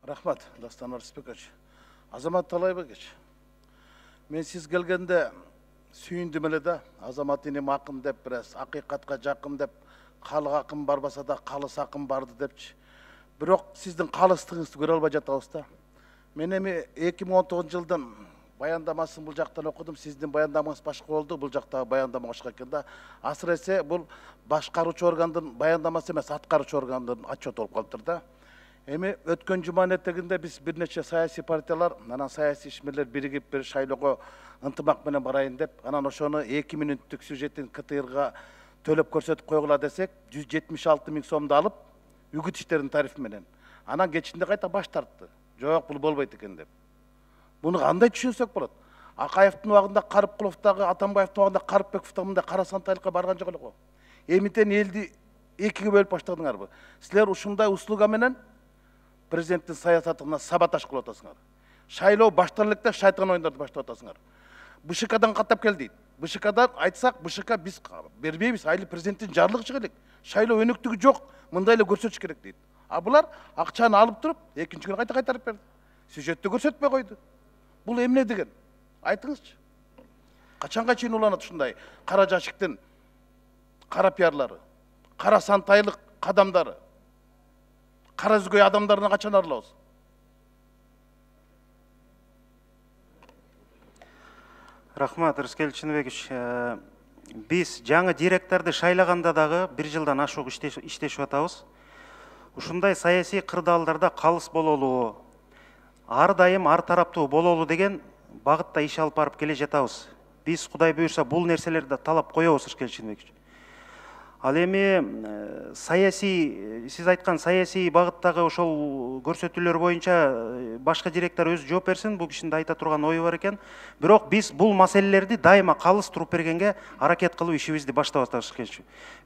Рахмат, Дастан Арыспекович. Азамат Талайбекович, мен сіз келгенде сүйіндім әлі да, азамат енем ақын деп біраз, ақиқатқа жақын деп, қалық ақын барбаса да қалыс ақын барды депші. Бірақ сіздің қалыстығыңызды көре албай жатабыз да. Мен эми 2019 жылдан баяндамасын бұл жақтан оқыдым, сіздің баяндамаңыз башқа болды, бұл жақтағы баяндама башқа екен да. Асыресе бұл башқарушы органдың баяндамасы емес, атқарушы органдың отчеты болып қалыптыр да. Эми өткен жуманын этегинде биз бир нече саясий партиялар, анан саясий ишмерлер биригип бир шайлоого ынтымак менен барайын деп, анан ошону 2 мүнөттүк сюжеттин КТРга төлөп көрсөтүп койгула десек, 176 000 сомду алып, үгүт иштеринин тарифи менен. Анан кечинде кайта баш тартты. Жок, бул болбойт экен деп. Буну кандай түшүнсөк болот? Акаевдин убагында Карыпкуловдагы, Атамбаевдин убагында Карыпбековдагы мындай кара сантайлыкка барган жок эле го. Эмитен элди экиге бөлүп баштадыңарбы? Силер ушундай услуга менен президенттин саясатына саботаж кылып атасыңар. Шайлоо башталып эле шайтан оюндарды баштап атасыңар. БШКдан каттап кел дейт. БШКдан айтсак, БШК биз бербейбиз, айыл президенттин жарлыгы чыга элек. Шайлоо өнүктүгү жок, мындай эле көрсөтүш керек дейт. А булар акчаны алып туруп, экинчи күнү кайта кайтарып берди. Сюжетти көрсөтпөй койду. Бул эмне деген? Айтыңызчы. Качанга чейин уланат ушундай кара жашыктын кара пиарлары, кара сантайлык кадамдары? Кара үзгөй адамдарына качан арылабыз? Рахмат, Рыскел Чыныбекович. Биз жаңы директорду шайлаганда дагы 1 жылдан ашук иштешип атабыз. Ушундай саясий кырдаалдарда калыс бололу, ар дайым ар тараптуу бололу деген багытта иш алып барып келе жатабыз. Биз Кудай буйрса бул нерселерди талап коебуз, Рыскел Чыныбекович. Ал эми саясий, сиз айткан саясий багыттагы ошол көрсөтүүлөр боюнча башка директор өзү жооп берсин, бул кишинин айта турган ою бар экен. Бирок биз бул маселелерди дайыма калыс туруп бергенге аракет кылып ишибизди баштап атабыз.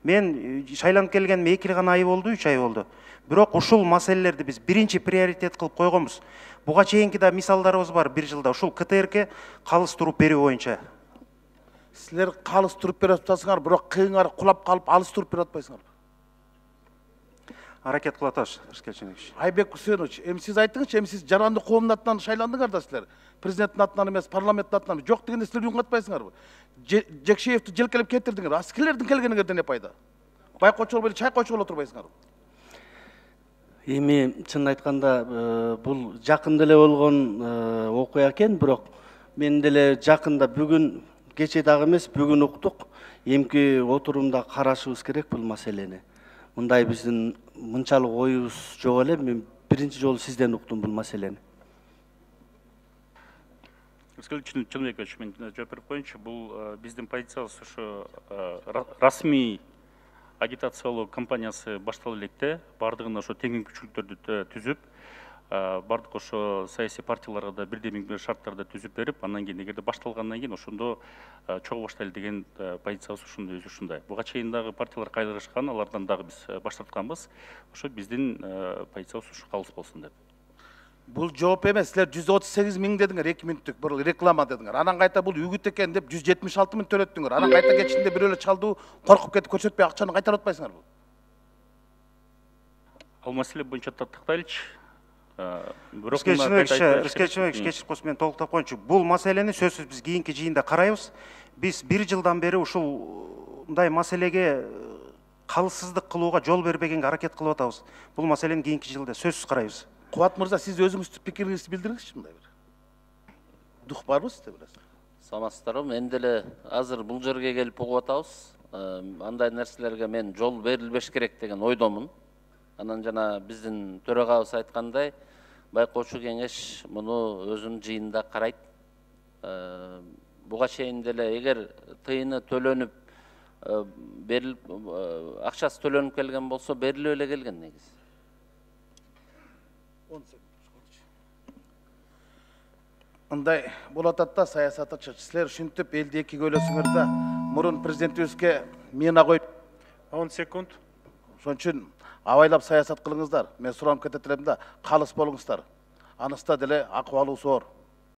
Мен шайланып келгениме 2 гана ай болду, 3 ай болду. Бирок ушул маселелерди биз биринчи приоритет кылып койгонбуз. Буга чейинки да мисалдарыбыз бар 1 жылда. Ушул КТРге калыс туруп берүү боюнча. Силер калыс туруп берип атасыңар, бирок кыйыңар кулап калып алыс туруп берип атпайсыңар. Аракет кылып атабыз, Рыскел Чыныбекович. Айбек Үсенович, эми сиз айтыңызчы, эми сиз жаранды коомдун атынан шайландыңар да силер. Президенттин атынан эмес, парламенттин атынан. Жок дегенде силер үн катпайсыңарбы? Жекшеевди желкелеп кетирдиңер. А силердин келгениңерден эмне пайда? Байкоочу болбой, чай койчу боло турбайсыңарбы? Эми чын айтканда бул жакында эле болгон окуя экен, бирок мен деле жакында бүгүн кече дагы эмес, бүгүн уктук. Эмки отурумда карашыбыз керек бул маселени. Мындай биздин мынчалык оюбуз жок эле. Мен биринчи жолу сизден уктум бул маселени. Рыскел Чыныбекович, мен жооп берип коеюнчу. Бул биздин позициябыз ошо расмий агитациялоо кампаниясы башталып электе, бардыгына ошо тең мүмкүнчүлүктөрдү түзүп, бардык ошо саясий партияларга да бирдей шарттарды түзүп берип, андан кийин эгерде башталгандан кийин ошондо чогуу баштайлы деген позициябыз ушундай, өзү ушундай. Буга чейин дагы партиялар кайрылышкан, алардан дагы биз баш тартканбыз. Ошо биздин позициябыз ушу калыс болсун деп. Бул жооп эмес, силер 138 000 дедиңер, 2 мүнөттүк бул реклама дедиңер. Анан кайта бул үгүт экен деп 176 000 төлөттүңөр. Анан кайта кечинде бирөө эле чалдуу коркуп кетип көрсөтпөй акчаны кайтарып атпайсыңарбы? Ал маселе боюнча тактайлычы. Рыскел Чыныбекович, кечирип койсоң, мен толуктап коеюнчу. Бул маселени сөзсүз биз кийинки жыйында карайбыз. Биз 1 жылдан бери ушул мындай маселеге калыссыздык кылууга жол бербегенге аракет кылып атабыз. Бул маселени кийинки жылда сөзсүз карайбыз. Кубат мырза, сиз өзүңүздүн пикириңизди билдириңизчи мындай бир. Дух барбы сизде бир? Саламатсыздарбы? Мен деле азыр бул жерге келип угуп атабыз. Андай нерселерге мен жол берилбеш керек деген ойдомун. Анан жана биздин төрагабыз айткандай, байкоочу кеңеш муну өзүнүн жыйынында карайт. Буга чейин деле эгер тыйыны төлөнүп берилип, акчасы төлөнүп келген болсо, берилип эле келген негизи. Мындай болот атта саясатчы. Силер ушинтип элди экиге бөлөсүңөр да, мурун президентибизге мына коюп 10 секунд. Ошон үчүн абайлап саясат кылыңыздар. Мен суранып кетет элем да, калыс болуңуздар. Аныста деле акыбалуу зор.